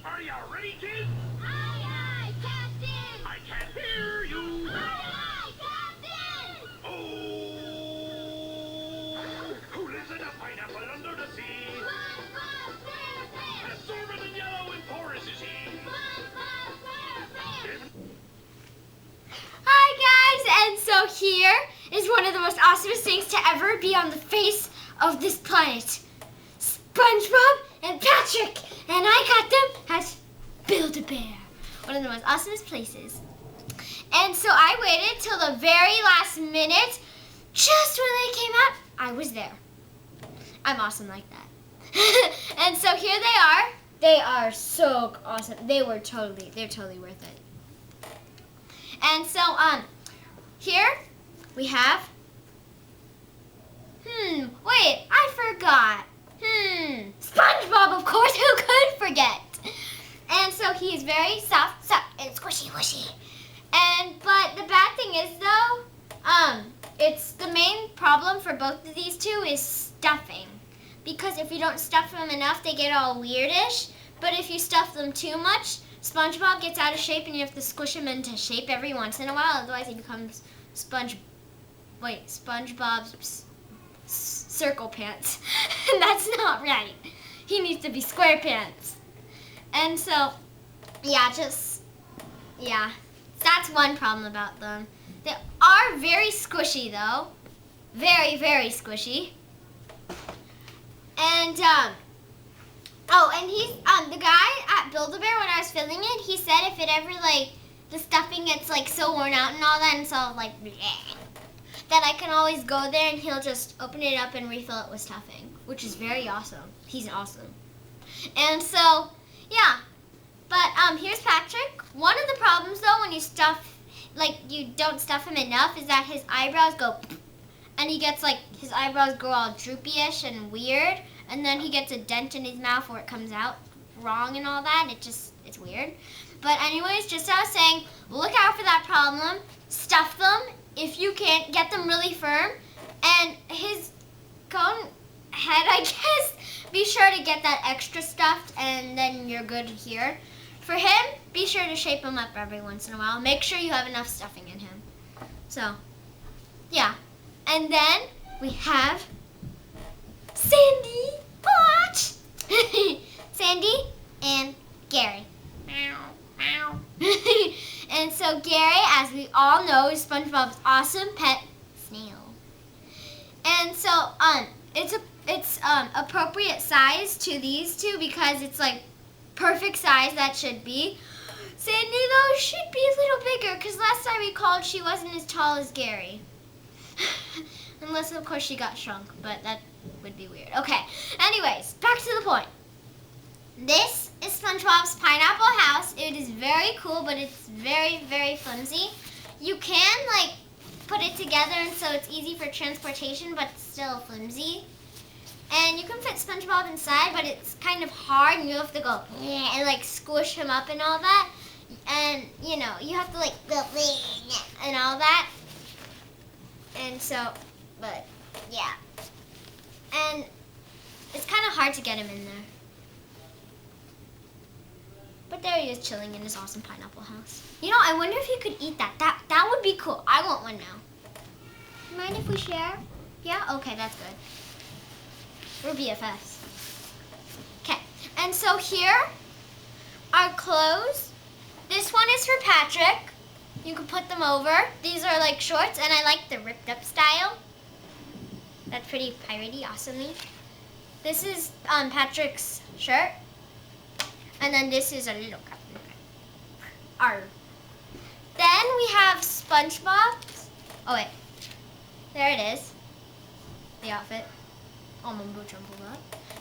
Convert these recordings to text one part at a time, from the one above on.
Are you ready, kids? Aye, aye, Captain! I can't hear you. Aye, aye, Captain! Oh! Who lives in a pineapple under the sea? Spongebob Square Pants! Absorbent and yellow and porous is he. Spongebob Square Pants! Hi guys, and so here is one of the most awesomest things to ever be on the face of this planet. SpongeBob and Patrick, and I got them at Build-A-Bear, one of the most awesomest places. And so I waited till the very last minute, just when they came out, I was there. I'm awesome like that. And so here they are. They are so awesome. They're totally worth it. And so, here we have, wait, I forgot. SpongeBob, of course, who could forget? And so he's very soft and squishy, whooshy. But the bad thing is, though, it's the main problem for both of these two is stuffing. Because if you don't stuff them enough, they get all weirdish. But if you stuff them too much, SpongeBob gets out of shape and you have to squish him into shape every once in a while. Otherwise, he becomes SpongeBob's circle pants. And that's not right. He needs to be square pants. And so, that's one problem about them. They are very squishy, though. Very, very squishy. And, and he's, the guy at Build-A-Bear, when I was filming it, he said if it ever, the stuffing gets, so worn out and all that, and so, bleh, that I can always go there and he'll just open it up and refill it with stuffing, which is very awesome. He's awesome. And so, yeah. But, here's Patrick. One of the problems, though, when you stuff, you don't stuff him enough, is that his eyebrows go, and he gets, his eyebrows go all droopy-ish and weird, and then he gets a dent in his mouth where it comes out wrong and all that. It's weird. But anyways, just as I was saying, look out for that problem. Stuff them. If you can't, get them really firm. And his cone head, I guess, be sure to get that extra stuffed, and then you're good here. For him, be sure to shape him up every once in a while. Make sure you have enough stuffing in him. So, yeah. And then we have Sandy, watch! Sandy and Gary. Meow, meow. And so Gary, as we all know, is SpongeBob's awesome pet snail. And so, it's appropriate size to these two because it's perfect size that should be. Sandy, though, should be a little bigger because last I recalled she wasn't as tall as Gary. Unless, of course, she got shrunk, but that would be weird. Okay, anyways, back to the point. This is SpongeBob's pineapple house. It is very cool, but it's very, very flimsy. You can, put it together and so it's easy for transportation, but it's still flimsy. And you can fit SpongeBob inside, but it's kind of hard, and you have to go and, squish him up and all that. And, you have to, go and all that. And so, but, yeah. And it's kind of hard to get him in there. But there he is chilling in his awesome pineapple house. I wonder if you could eat that. That would be cool. I want one now. Mind if we share? Yeah? Okay, that's good. We're BFFs. Okay, and so here are clothes. This one is for Patrick. You can put them over. These are shorts, and I like the ripped up style. That's pretty piratey, awesomely. This is Patrick's shirt. And then this is a little Captain Arr. Then we have SpongeBob's. Oh wait. There it is. The outfit. Oh, my boot jumbled up.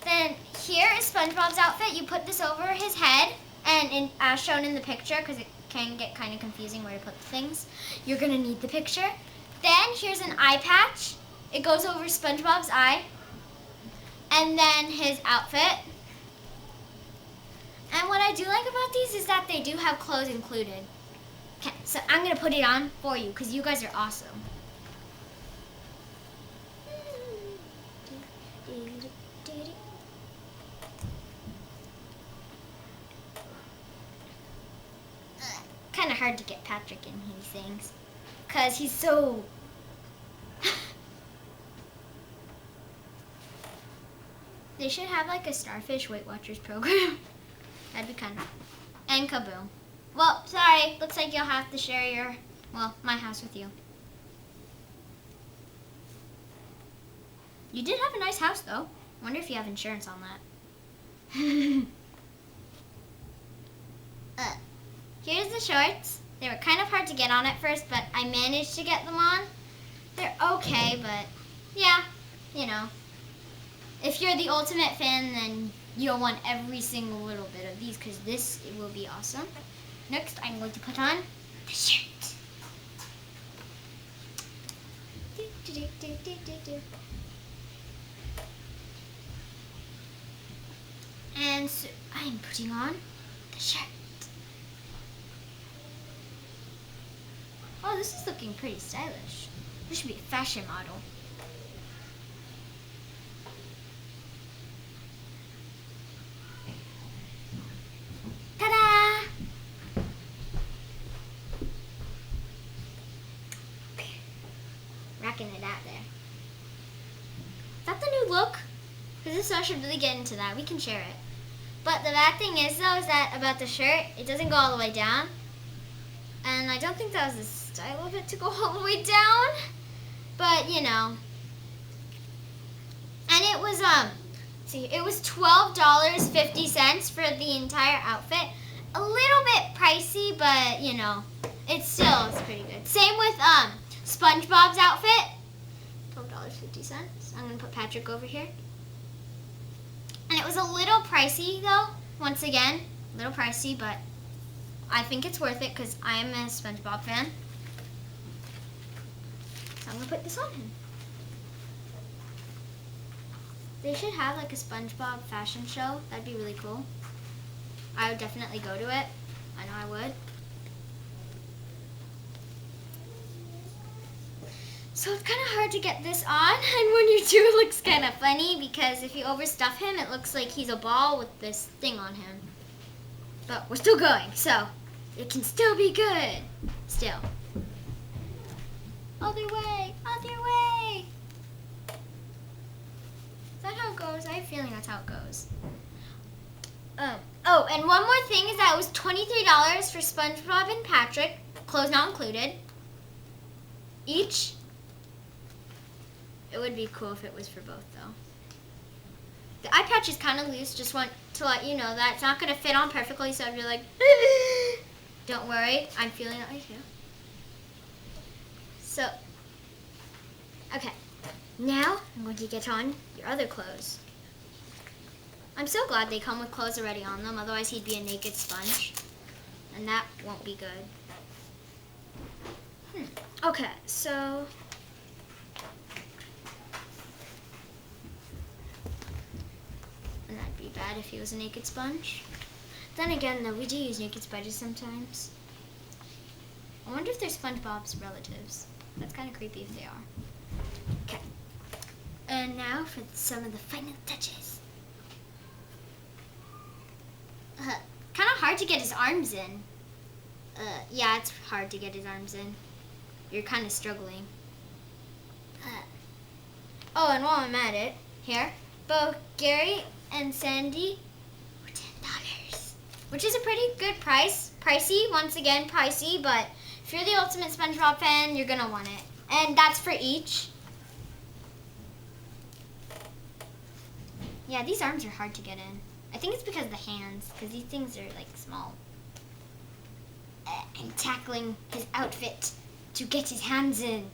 Then here is SpongeBob's outfit. You put this over his head, and as shown in the picture, because it can get kind of confusing where to put the things, you're going to need the picture. Then here's an eye patch. It goes over SpongeBob's eye. And then his outfit. And what I do like about these is that they do have clothes included. Okay, so I'm going to put it on for you because you guys are awesome. kind of hard to get Patrick in these things. Because he's so... They should have like a Starfish Weight Watchers program. That'd be kind of... And Kaboom. Well, sorry. Looks like you'll have to share your... Well, my house with you. You did have a nice house, though. Wonder if you have insurance on that. Here's the shorts. They were kind of hard to get on at first, but I managed to get them on. They're okay, but yeah, you know. If you're the ultimate fan, then you'll want every single little bit of these because this will be awesome. Next, I'm going to put on the shirt. And so I'm putting on the shirt. Oh, this is looking pretty stylish. This should be a fashion model. Ta-da! Rocking it out there. Is that the new look? Because this should really get into that. We can share it. But the bad thing is, though, is that about the shirt, it doesn't go all the way down. And I don't think that was the style of it to go all the way down. But, you know. And it was, see, it was $12.50 for the entire outfit. A little bit pricey, but, you know, it's pretty good. Same with, SpongeBob's outfit. $12.50. I'm going to put Patrick over here. And it was a little pricey, though. Once again, a little pricey, but I think it's worth it because I am a SpongeBob fan. So I'm going to put this on him. They should have like a SpongeBob fashion show. That'd be really cool. I would definitely go to it. I know I would. So it's kind of hard to get this on, and when you do, it looks kind of funny because if you overstuff him, it looks like he's a ball with this thing on him. But we're still going, so it can still be good. Still. Other way, other way. Is that how it goes? I have a feeling that's how it goes. Oh, and one more thing is that it was $23 for SpongeBob and Patrick, clothes not included, each. It would be cool if it was for both, though. The eye patch is kind of loose. Just want to let you know that it's not going to fit on perfectly, so if you're like, don't worry. I'm feeling that way, too. So, okay. Now, I'm going to get on your other clothes. I'm so glad they come with clothes already on them. Otherwise, he'd be a naked sponge. And that won't be good. Okay, so... And that'd be bad if he was a naked sponge. Then again, though, we do use naked sponges sometimes. I wonder if they're SpongeBob's relatives. That's kind of creepy if they are. Okay. And now for some of the final touches. Kind of hard to get his arms in. Yeah, it's hard to get his arms in. You're kind of struggling. Oh, and while I'm at it, here, both Gary and Sandy were $10, which is a pretty good price. Pricey, once again, pricey, but if you're the ultimate SpongeBob fan, you're gonna want it. And that's for each. Yeah, these arms are hard to get in. I think it's because of the hands, because these things are like small. I'm tackling his outfit to get his hands in.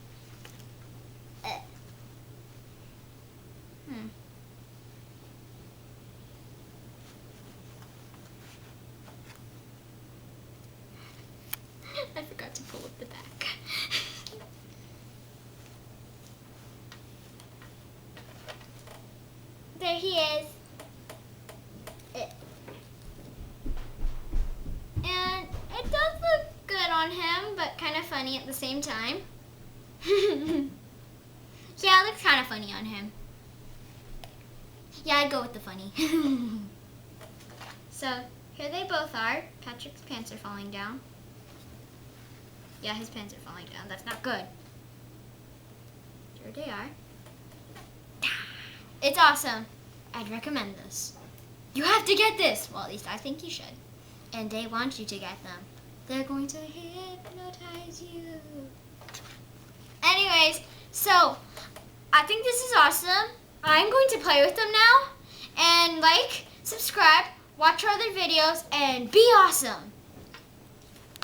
I forgot to pull up the back. There he is. And it does look good on him, but kind of funny at the same time. Yeah, it looks kind of funny on him. Yeah, I'd go with the funny. So, here they both are. Patrick's pants are falling down. Yeah, his pants are falling down. That's not good. Here they are. It's awesome. I'd recommend this. You have to get this. Well, at least I think you should. And they want you to get them. They're going to hypnotize you. Anyways, so I think this is awesome. I'm going to play with them now. And like, subscribe, watch our other videos, and be awesome.